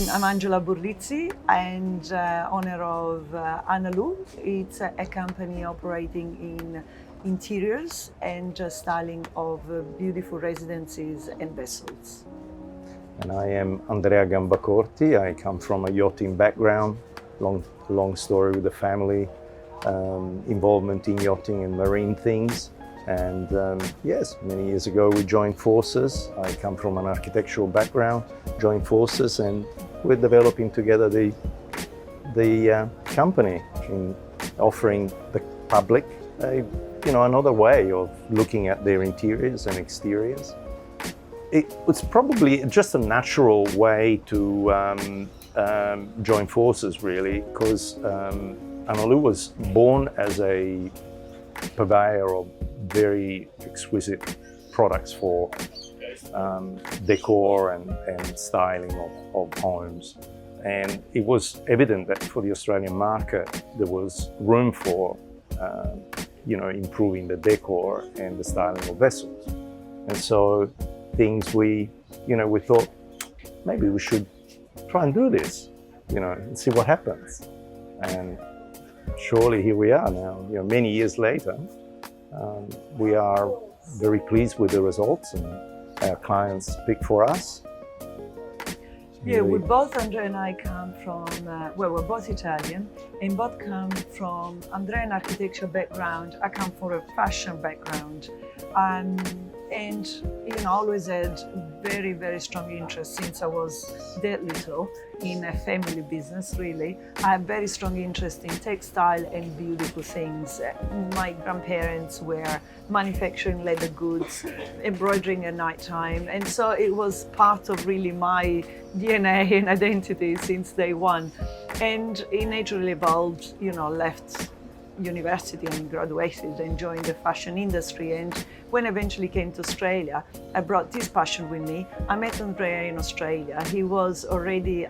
I'm Angela Burlizzi and owner of Analu. It's a company operating in interiors and styling of beautiful residences and vessels. And I am Andrea Gambacorti. I come from a yachting background, long story with the family, involvement in yachting and marine things. And yes, many years ago we joined forces. I come from an architectural background, joined forces, and we're developing together the company in offering the public another way of looking at their interiors and exteriors. It was probably just a natural way to join forces, really, because Analu was born as a purveyor of very exquisite products for decor and styling of homes. And it was evident that for the Australian market, there was room for improving the decor and the styling of vessels. And so things we thought maybe we should try and do this, and see what happens. And surely here we are now, many years later. We are very pleased with the results, and our clients pick for us. Yeah, we both, Andrea and I, come from, we're both Italian, and both come from, Andrea an architecture background, I come from a fashion background. And always had very, very strong interest since I was that little in a family business, really. I have very strong interest in textile and beautiful things. My grandparents were manufacturing leather goods, embroidering at night time. And so it was part of really my DNA and identity since day one. And it naturally evolved, left university and graduated and joined the fashion industry. And when I eventually came to Australia, I brought this passion with me. I met Andrea in Australia. He was already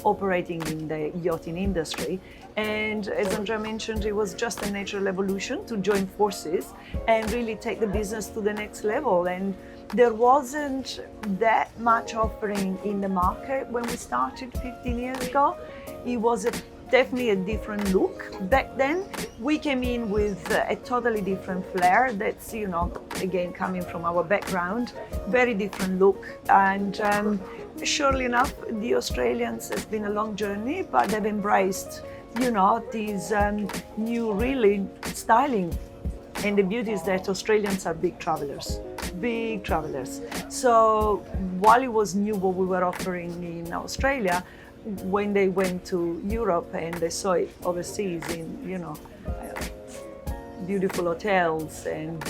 operating in the yachting industry. And as Andrea mentioned, it was just a natural evolution to join forces and really take the business to the next level. And there wasn't that much offering in the market when we started 15 years ago. It was definitely a different look back then. We came in with a totally different flair. That's, again, coming from our background, very different look. And surely enough, the Australians, it's been a long journey, but they've embraced, these new really styling. And the beauty is that Australians are big travelers. So while it was new what we were offering in Australia, when they went to Europe and they saw it overseas in, beautiful hotels and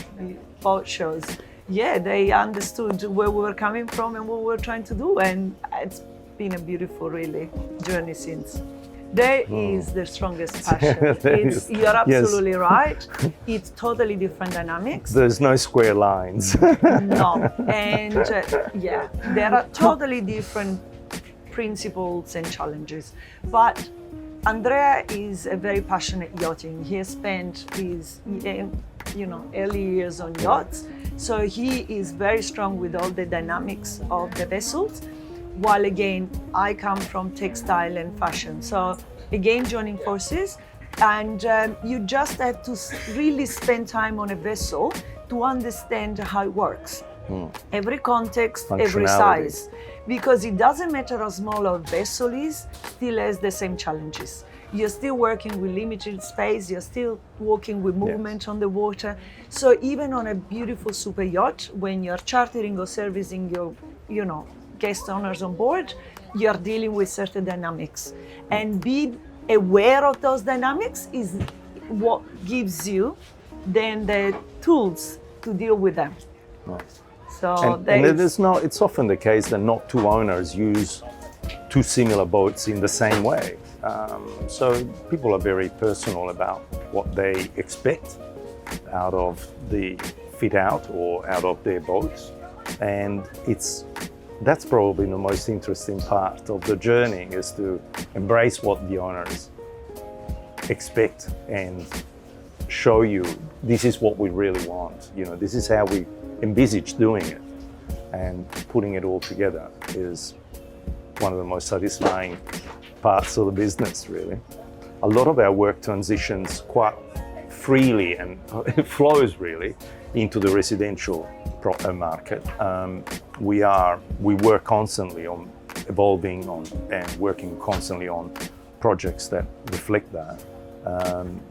boat shows, they understood where we were coming from and what we were trying to do. And it's been a beautiful, really, journey since. There is the strongest passion. You're absolutely right. It's totally different dynamics. There's no square lines. No. And there are totally different principles and challenges. But Andrea is a very passionate yachting. He has spent his early years on yachts. So he is very strong with all the dynamics of the vessels. While again, I come from textile and fashion. So again, joining forces, and you just have to really spend time on a vessel to understand how it works. Every context, every size. Because it doesn't matter how small a vessel is, still has the same challenges. You're still working with limited space, you're still working with movement on the water. So even on a beautiful super yacht, when you're chartering or servicing your, guest owners on board, you're dealing with certain dynamics. And be aware of those dynamics is what gives you then the tools to deal with them. Nice. So it's often the case that not two owners use two similar boats in the same way. So people are very personal about what they expect out of the fit out or out of their boats. And that's probably the most interesting part of the journey, is to embrace what the owners expect and show you this is what we really want. This is how we envisage doing it, and putting it all together is one of the most satisfying parts of the business, really. A lot of our work transitions quite freely and it flows really into the residential market. We work constantly on evolving on and working constantly on projects that reflect that.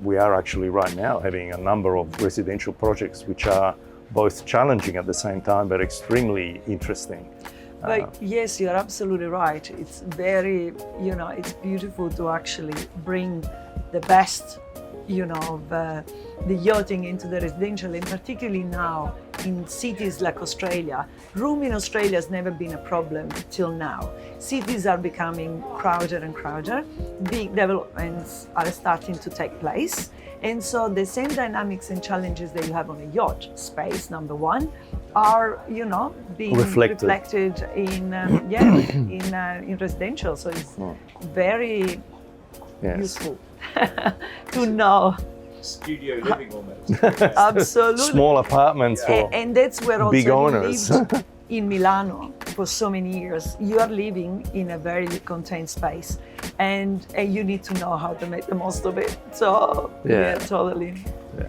We are actually right now having a number of residential projects which are both challenging at the same time but extremely interesting. But yes, you're absolutely right. It's very, it's beautiful to actually bring the best, of the yachting into the residential, and particularly now in cities like Australia. Room in Australia has never been a problem till now. Cities are becoming crowded and crowded. Big developments are starting to take place. And so the same dynamics and challenges that you have on a yacht space, number one, are, being reflected in, in residential. So it's very useful to know. Studio living almost. Absolutely. Small apartments for and that's where also big owners. Lived in Milano for so many years. You are living in a very contained space, and you need to know how to make the most of it. So totally. Yeah.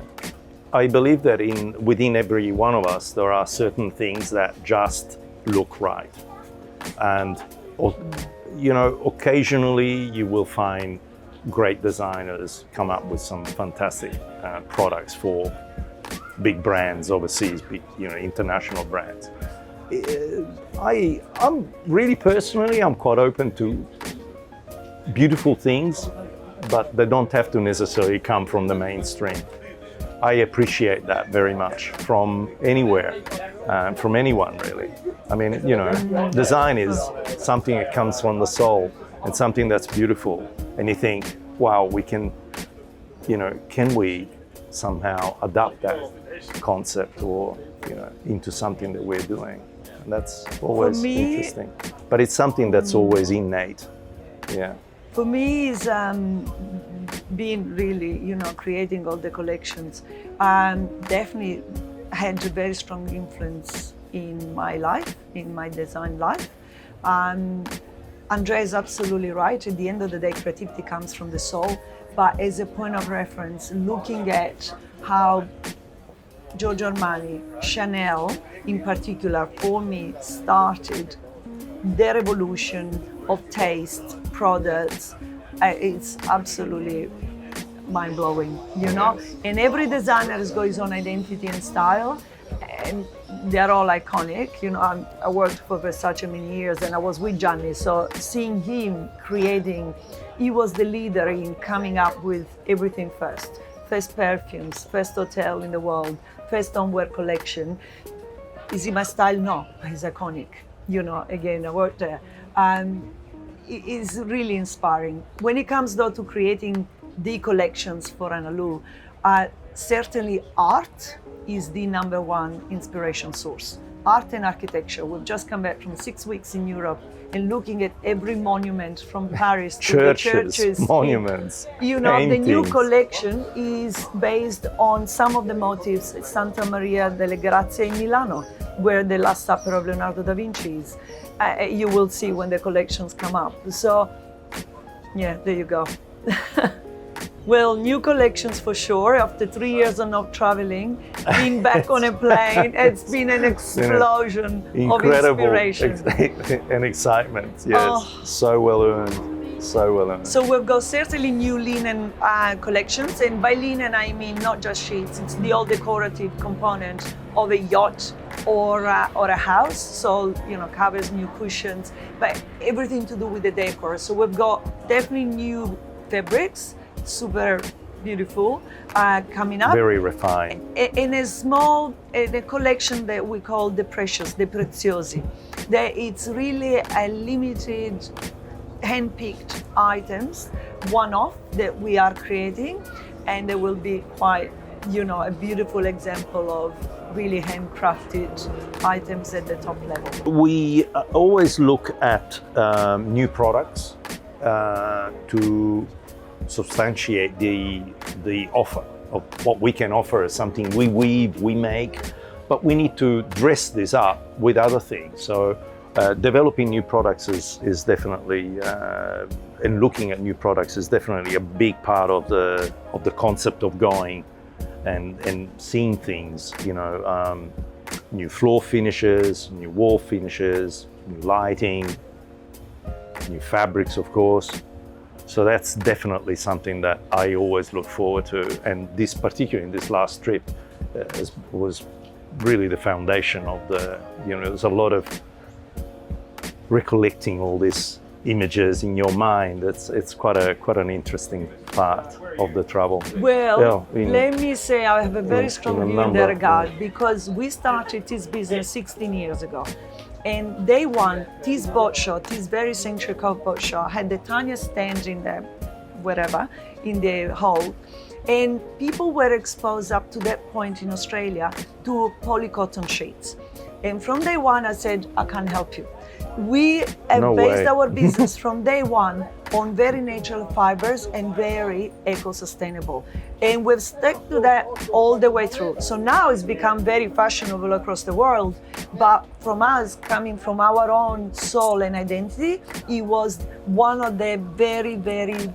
I believe that within every one of us there are certain things that just look right, and occasionally you will find great designers come up with some fantastic products for big brands overseas, big international brands. I'm really personally, I'm quite open to beautiful things, but they don't have to necessarily come from the mainstream. I appreciate that very much from anywhere, from anyone really. I mean, design is something that comes from the soul and something that's beautiful. And you think, wow, we can, can we somehow adapt that concept or, into something that we're doing? And that's always interesting. But it's something that's always innate. Yeah. For me, is being really, creating all the collections, definitely had a very strong influence in my life, in my design life. Andrea is absolutely right. At the end of the day, creativity comes from the soul. But as a point of reference, looking at how Giorgio Armani, Chanel in particular, for me, started their evolution of taste, products, it's absolutely mind-blowing, And every designer has got his own identity and style, and they're all iconic. I worked for Versace many years and I was with Gianni, so seeing him creating, he was the leader in coming up with everything first. First perfumes, first hotel in the world, first homewear collection. Is he my style? No, he's iconic. Again, I worked there. It is really inspiring. When it comes though to creating the collections for Analu, certainly art is the number one inspiration source. Art and architecture. We've just come back from 6 weeks in Europe and looking at every monument from Paris to the churches, monuments, the new collection is based on some of the motifs at Santa Maria delle Grazie in Milano, where the Last Supper of Leonardo da Vinci is. You will see when the collections come up. So, there you go. Well, new collections for sure. After 3 years of not traveling, being back on a plane, it's been an explosion of inspiration. And excitement, yes. So well earned, so well earned. So we've got certainly new linen collections, and by linen I mean not just sheets, it's the all decorative component of a yacht or a house. So, covers, new cushions, but everything to do with the decor. So we've got definitely new fabrics, super beautiful, coming up. Very refined. In a small the collection that we call the precious, the preziosi. It's really a limited hand-picked items, one-off that we are creating, and there will be quite, a beautiful example of really handcrafted items at the top level. We always look at new products to substantiate the offer of what we can offer as something we weave, we make, but we need to dress this up with other things. So developing new products is definitely, and looking at new products is definitely a big part of the concept of going and seeing things, you know, new floor finishes, new wall finishes, new lighting, new fabrics, of course. So that's definitely something that I always look forward to. And this particularly in this last trip was really the foundation of the, you know, there's a lot of recollecting all these images in your mind. It's quite an interesting part of the travel. Well, Yeah, let me say I have a very strong in a view in that number, regard, because we started this business 16 years ago. And day one, this boat show, this very century Cove boat show, had the tiniest stand in the wherever, in the hall. And people were exposed up to that point in Australia to polycotton sheets. And from day one, I said, I can't help you. We have No based way. our business from day one on very natural fibers and very eco-sustainable. And we've stuck to that all the way through. So now it's become very fashionable across the world, but from us, coming from our own soul and identity, it was one of the very, very,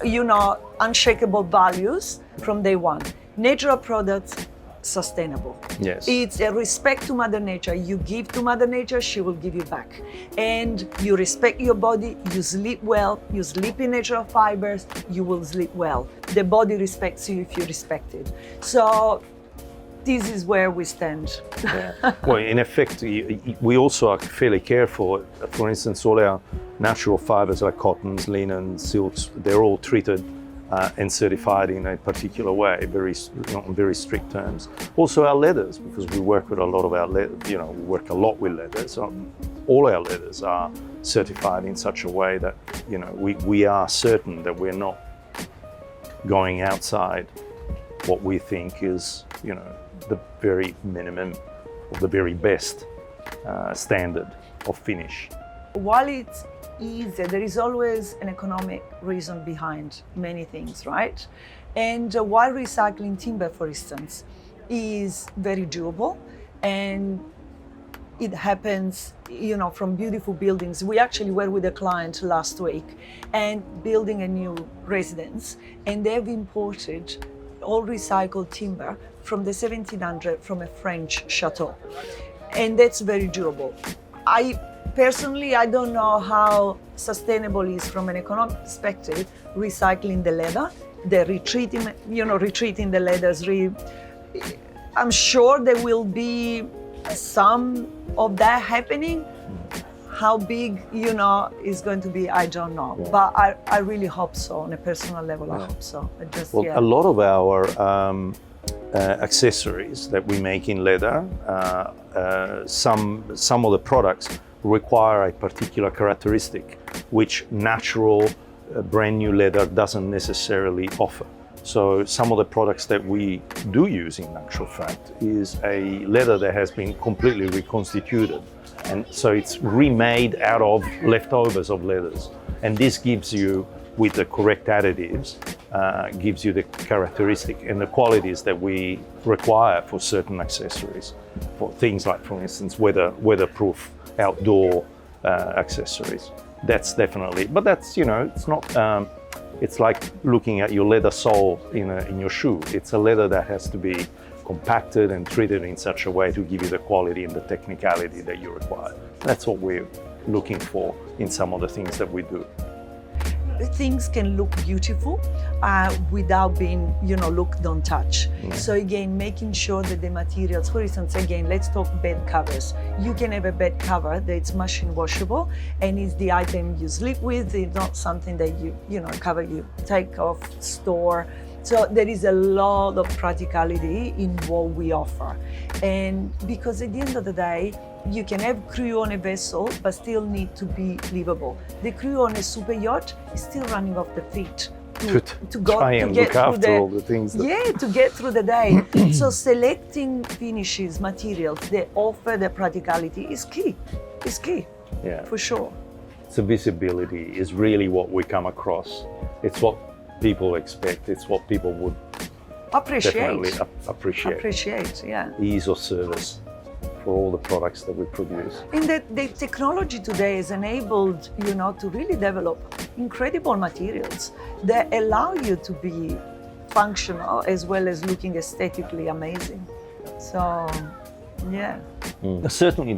you know, unshakable values from day one. Natural products, sustainable. Yes. It's a respect to Mother Nature. You give to Mother Nature, she will give you back. And you respect your body, you sleep well, you sleep in natural fibers, you will sleep well. The body respects you if you respect it. So this is where we stand. Yeah. Well, in effect, we also are fairly careful. For instance, all our natural fibers like cottons, linens, silks, they're all treated and certified in a particular way, on very strict terms. Also our leathers, because we work with a lot of our leathers, you know, we work a lot with leathers. All our leathers are certified in such a way that, you know, we are certain that we're not going outside what we think is, you know, the very minimum or the very best standard of finish. While it's easy, there is always an economic reason behind many things, right? And while recycling timber, for instance, is very doable, and it happens, you know, from beautiful buildings. We actually were with a client last week and building a new residence, and they've imported all recycled timber from the 1700 from a French chateau. And that's very doable. Personally, I don't know how sustainable it is from an economic perspective, recycling the leather, the retreating the leathers. I'm sure there will be some of that happening. How big, you know, is going to be, I don't know. Yeah. But I really hope so. On a personal level, I hope so. A lot of our accessories that we make in leather, some of the products require a particular characteristic which natural brand new leather doesn't necessarily offer. So some of the products that we do use in actual fact is a leather that has been completely reconstituted, and so it's remade out of leftovers of leathers, and this gives you, with the correct additives, gives you the characteristic and the qualities that we require for certain accessories, for things like, for instance, weatherproof outdoor accessories. That's definitely, but that's, you know, it's not, it's like looking at your leather sole in your shoe. It's a leather that has to be compacted and treated in such a way to give you the quality and the technicality that you require. That's what we're looking for in some of the things that we do. Things can look beautiful without being, you know, look, don't touch. Yeah. So again, making sure that the materials, for instance, again, let's talk bed covers. You can have a bed cover that's machine washable, and it's the item you sleep with. It's not something that you cover you take off, store. So there is a lot of practicality in what we offer. And because at the end of the day, you can have crew on a vessel, but still need to be livable. The crew on a super yacht is still running off the feet to go try and look after all the things. To get through the day. So selecting finishes, materials that offer the practicality is key. It's key, yeah, for sure. So visibility is really what we come across. It's what people expect. It's what people would appreciate. Definitely appreciate. Appreciate, yeah. Ease of service. for all the products that we produce. And the technology today has enabled, to really develop incredible materials that allow you to be functional as well as looking aesthetically amazing. So, yeah. Certainly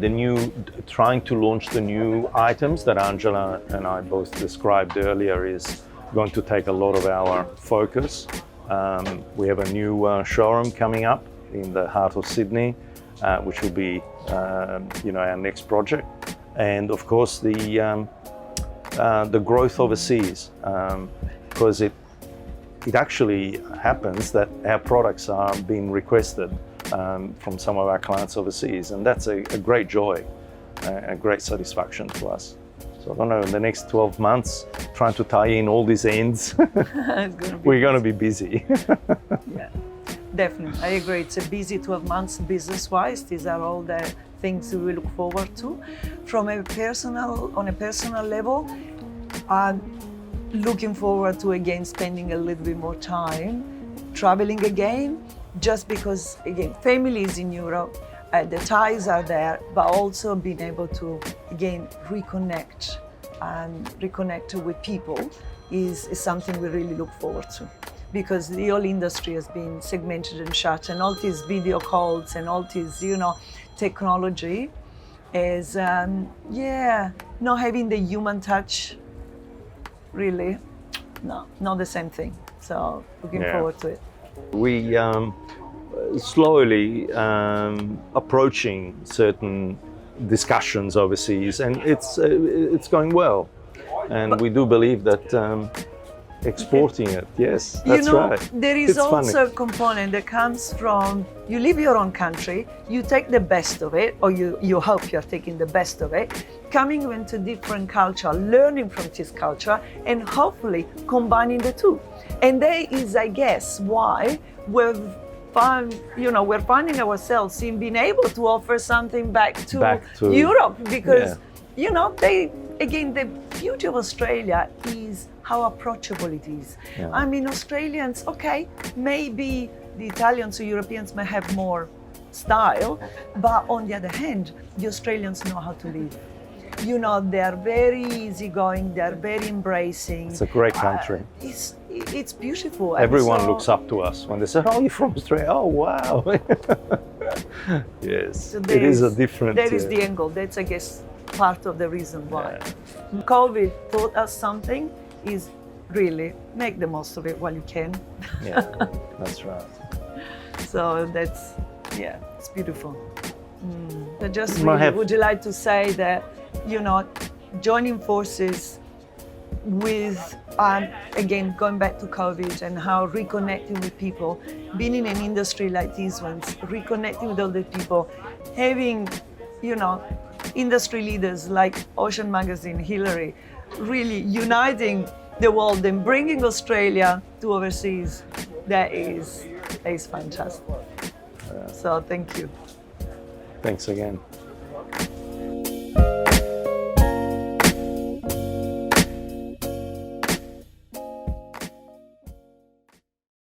trying to launch the new items that Angela and I both described earlier is going to take a lot of our focus. We have a new showroom coming up in the heart of Sydney, which will be, our next project. And of course the growth overseas, because it actually happens that our products are being requested from some of our clients overseas, and that's a great joy, a great satisfaction to us. So I don't know, in the next 12 months, trying to tie in all these ends, we're going to be busy. Yeah, definitely. I agree. It's a busy 12 months business-wise. These are all the things we look forward to. On a personal level, I'm looking forward to again spending a little bit more time traveling again, just because again, family is in Europe, the ties are there, but also being able to again reconnect with people is something we really look forward to, because the whole industry has been segmented and shut, and all these video calls and all this technology is not having the human touch, really, not the same thing. So looking forward to it. We slowly approaching certain discussions overseas, and it's going well, and we do believe that exporting it, yes, that's right. There is it's also funny. a component that comes from, you leave your own country, you take the best of it, or you hope you're taking the best of it, coming into different culture, learning from this culture, and hopefully combining the two. And that is, I guess, why we're finding ourselves in being able to offer something back to Europe, because the beauty of Australia is how approachable it is. Yeah. I mean, Australians, okay, maybe the Italians or Europeans may have more style, but on the other hand, the Australians know how to live. They're very easygoing, they're very embracing. It's a great country. It's beautiful. Everyone looks up to us when they say, "Oh, you're from Australia." Oh, wow. Yes, So it is a different. That is the angle. That's, I guess, part of the reason why. COVID taught us something, is really make the most of it while you can. Yeah, that's right. So it's beautiful. But just really, would you like to say that, joining forces with, again, going back to COVID and how reconnecting with people, being in an industry like these ones, reconnecting with other people, having, industry leaders like Ocean Magazine, Hillary, really uniting the world and bringing Australia to overseas, that is fantastic. So thank you. Thanks again.